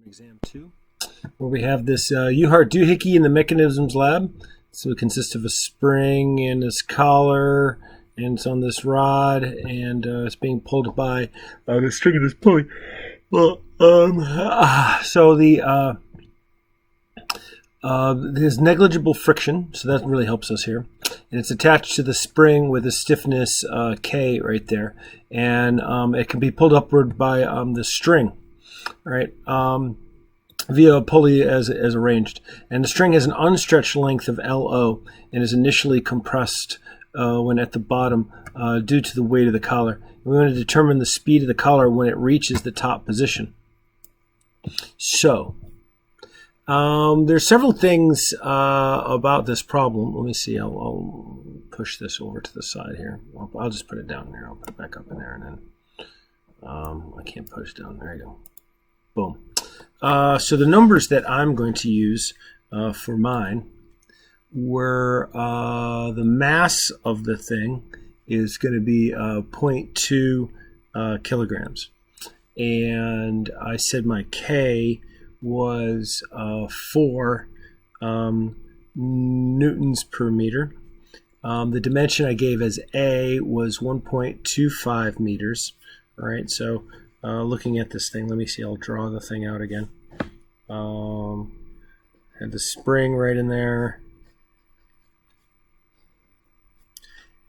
Exam 2, where we have this U-Heart doohickey in the mechanisms lab. So it consists of a spring and this collar, and it's on this rod, and it's being pulled by the string of this pulley. Well, so there's negligible friction, so that really helps us here. And it's attached to the spring with a stiffness K right there, and it can be pulled upward by the string, right? Via a pulley as arranged. And the string has an unstretched length of LO and is initially compressed when at the bottom due to the weight of the collar. We want to determine the speed of the collar when it reaches the top position. So, there's several things about this problem. Let me see. I'll push this over to the side here. I'll just put it down there. I'll put it back up in there, and then I can't push down. There you go. Boom. So the numbers that I'm going to use for mine were the mass of the thing is going to be 0.2 kilograms. And I said my K was 4 newtons per meter. The dimension I gave as A was 1.25 meters. All right, so looking at this thing, let me see, I'll draw the thing out again. Had the spring right in there.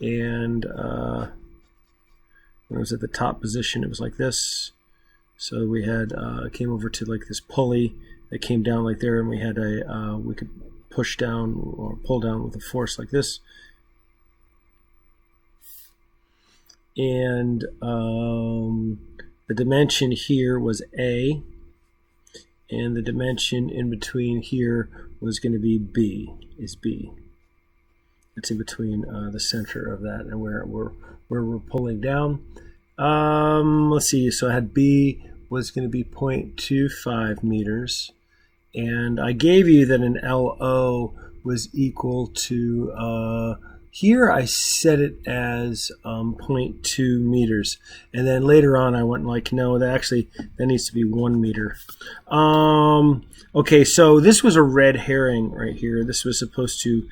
And when it was at the top position, it was like this. So we had, came over to like this pulley that came down like there, and we had we could push down or pull down with a force like this. And the dimension here was A, and the dimension in between here was going to be B, is B. It's in between the center of that and where we're pulling down. Let's see, so I had B was going to be 0.25 meters, and I gave you that an LO was equal to here I set it as 0.2 meters, and then later on I went like, no, that needs to be 1 meter. Okay, so this was a red herring right here. This was supposed to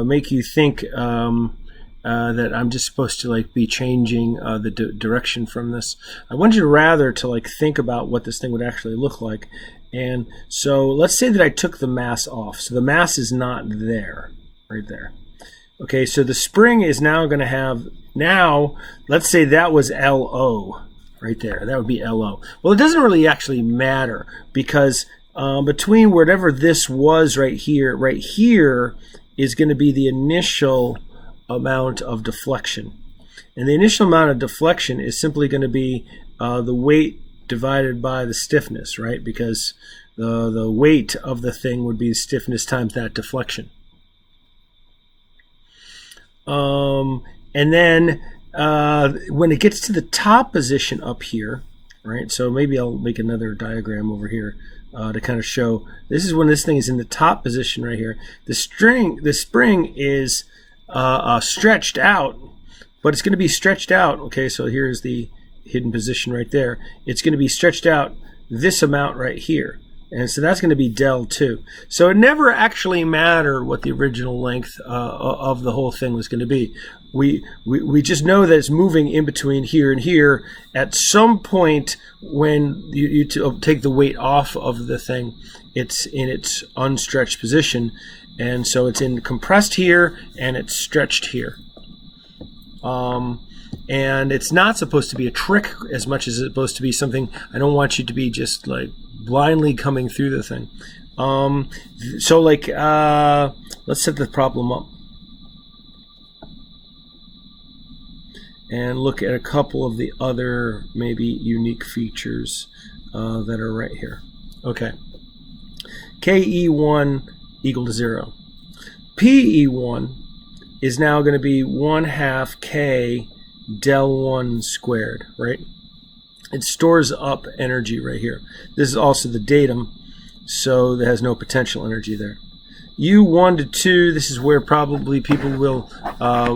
make you think that I'm just supposed to like be changing the direction from this. I want you rather to like think about what this thing would actually look like. And so let's say that I took the mass off. So the mass is not there, right there. Okay, so the spring is now going to have, now, let's say that was LO right there. That would be LO. Well, it doesn't really actually matter because between whatever this was right here is going to be the initial amount of deflection. And the initial amount of deflection is simply going to be the weight divided by the stiffness, right? Because the weight of the thing would be stiffness times that deflection. And then when it gets to the top position up here, right? So maybe I'll make another diagram over here to kind of show. This is when this thing is in the top position right here. The spring is stretched out, but it's going to be stretched out. Okay, so here's the hidden position right there. It's going to be stretched out this amount right here. And so that's going to be del 2. So it never actually mattered what the original length of the whole thing was going to be. We just know that it's moving in between here and here. At some point when you take the weight off of the thing, it's in its unstretched position. And so it's in compressed here and it's stretched here. And it's not supposed to be a trick as much as it's supposed to be something. I don't want you to be just like blindly coming through the thing. So like, let's set the problem up and look at a couple of the other maybe unique features that are right here. Okay. KE1 equal to 0. PE1 is now going to be 1/2 K del 1 squared, right? It stores up energy right here. This is also the datum, so there has no potential energy there. U1 to 2, this is where probably people will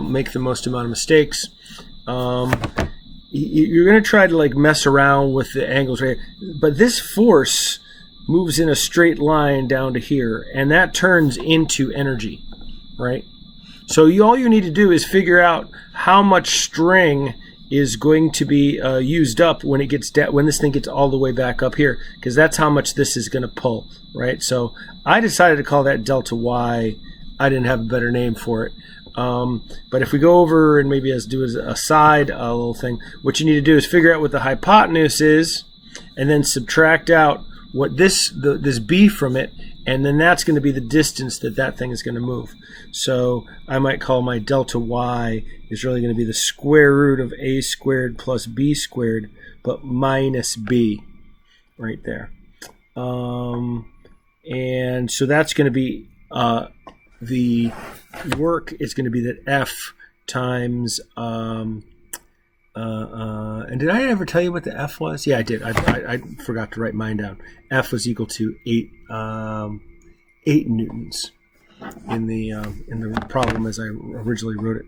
make the most amount of mistakes. You're going to try to like mess around with the angles right here. But this force moves in a straight line down to here, and that turns into energy, right? So all you need to do is figure out how much string is going to be used up when it gets when this thing gets all the way back up here, because that's how much this is going to pull, right? So I decided to call that delta y. I didn't have a better name for it. But if we go over and maybe let's do a side little thing, what you need to do is figure out what the hypotenuse is, and then subtract out what this b from it, and then that's going to be the distance that thing is going to move. So I might call my delta y is really going to be the square root of a squared plus b squared, but minus b, right there. And so that's going to be the work is going to be that F times and did I ever tell you what the F was? Yeah, I did. I forgot to write mine down. F was equal to 8 newtons in the problem as I originally wrote it.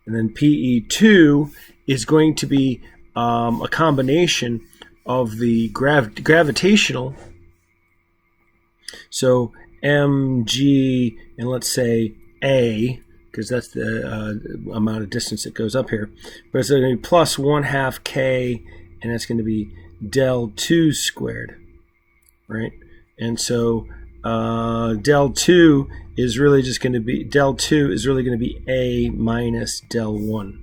And then PE2 is going to be a combination of the gravitational. So mg and let's say a, because that's the amount of distance that goes up here. But it's going to be plus 1/2 k, and that's going to be del 2 squared, right? And so del 2 is really just going to be a minus del 1,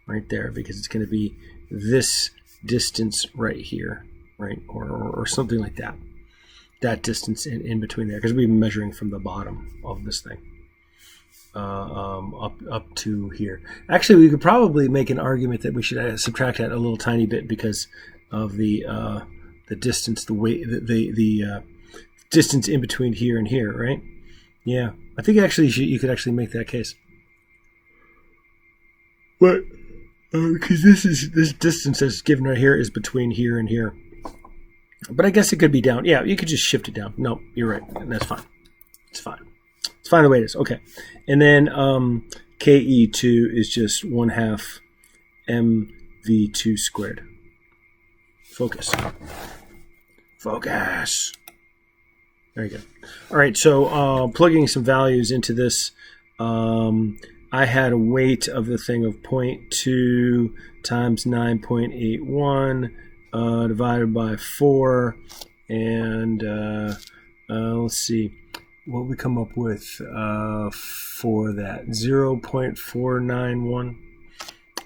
right there, because it's going to be this distance right here, right, or something like that. That distance in between there, because we've been measuring from the bottom of this thing up to here. Actually, we could probably make an argument that we should subtract that a little tiny bit because of the distance, the distance in between here and here, right? Yeah, I think actually you could actually make that case. But because this distance that's given right here is between here and here. But I guess it could be down. Yeah, you could just shift it down. No, you're right. That's fine. It's fine. It's fine the way it is. Okay. And then KE2 is just 1/2 mv2 squared. Focus. Focus. Very good. All right, so plugging some values into this, I had a weight of the thing of 0.2 times 9.81 divided by 4, and let's see what we come up with for that. 0.491.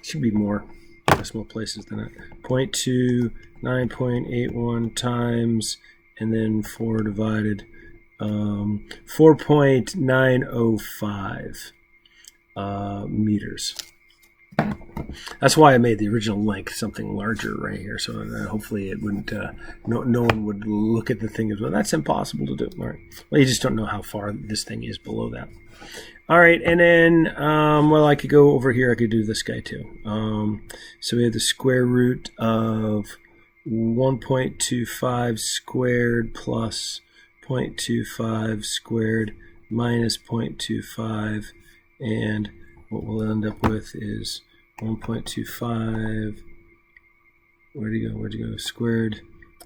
Should be more decimal places than that. 0.2, 9.81 times, and then 4 divided 4.905 meters. That's why I made the original length something larger right here, so hopefully it wouldn't. No one would look at the thing as well. That's impossible to do. All right. Well, you just don't know how far this thing is below that. All right, and then well, I could go over here. I could do this guy too. So we have the square root of 1.25 squared plus 0.25 squared minus 0.25, and what we'll end up with is 1.25, where'd you go, squared,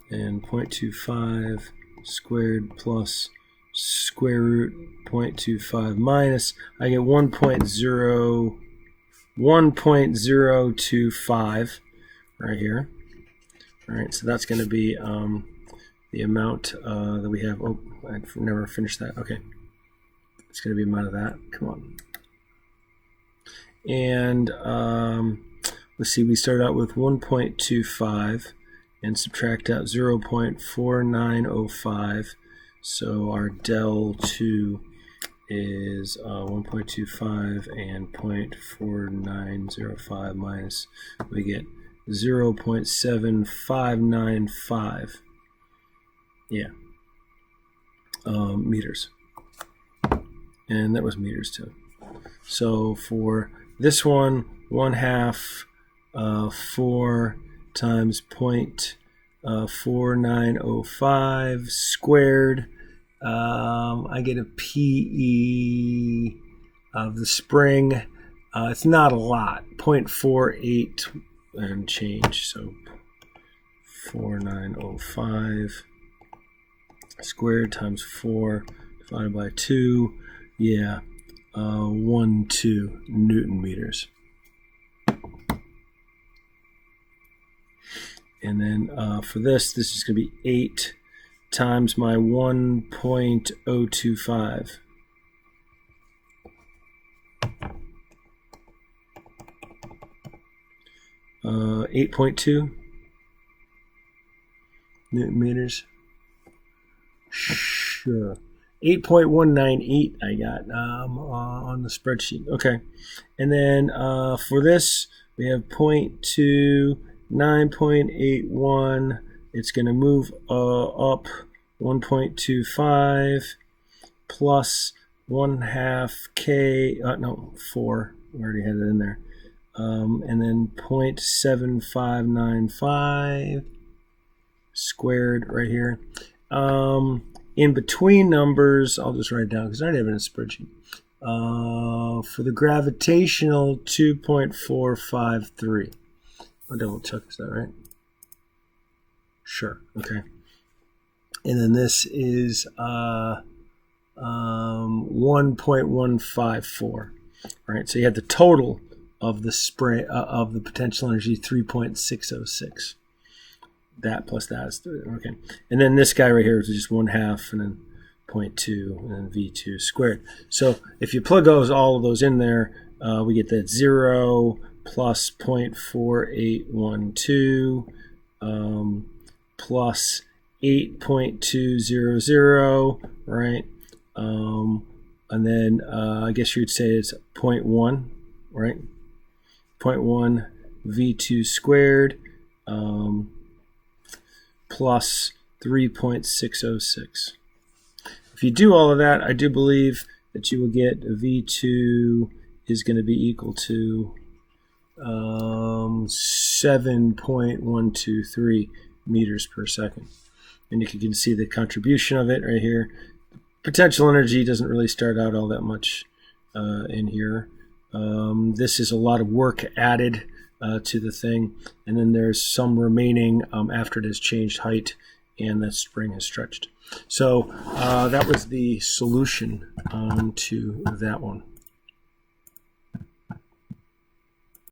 and 0.25 squared plus square root 0.25 minus, I get 1.025 right here. All right, so that's going to be the amount that we have. Oh, I never finished that. Okay, it's going to be the amount of that. Come on. And let's see, we start out with 1.25 and subtract out 0.4905. So our del 2 is 1.25 and 0.4905 minus, we get 0.7595. Yeah, meters. And that was meters too. So for this one, 1/2 4 times 0.4905 squared. I get a PE of the spring. It's not a lot, 0.48 and change. So 4905 squared times 4 divided by 2, yeah, 12 Newton meters. And then for this is going to be 8 times my 1.025. 8.2 Newton meters. Sure. 8.198 I got on the spreadsheet. Okay. And then for this, we have 0.2, 9.81. It's going to move up 1.25 plus 1/2 K. No, 4. We already had it in there. And then 0.7595 squared right here. In between numbers, I'll just write it down because I already have it in a spreadsheet. For the gravitational, 2.453. I'll double check, is that right? Sure, okay. And then this is 1.154. All right, so you had the total of the spray of the potential energy, 3.606. That plus that is 3. Okay, and then this guy right here is just 1/2, and then 0.2, and then V2 squared. So if you plug all of those in there, we get that 0 plus 0.4812 plus 8.200, right? And then I guess you'd say it's 0.1, right? 0.1 V2 squared plus 3.606. If you do all of that, I do believe that you will get V2 is going to be equal to 7.123 meters per second. And you can see the contribution of it right here. Potential energy doesn't really start out all that much in here. This is a lot of work added to the thing, and then there's some remaining after it has changed height and that spring has stretched. So that was the solution to that one.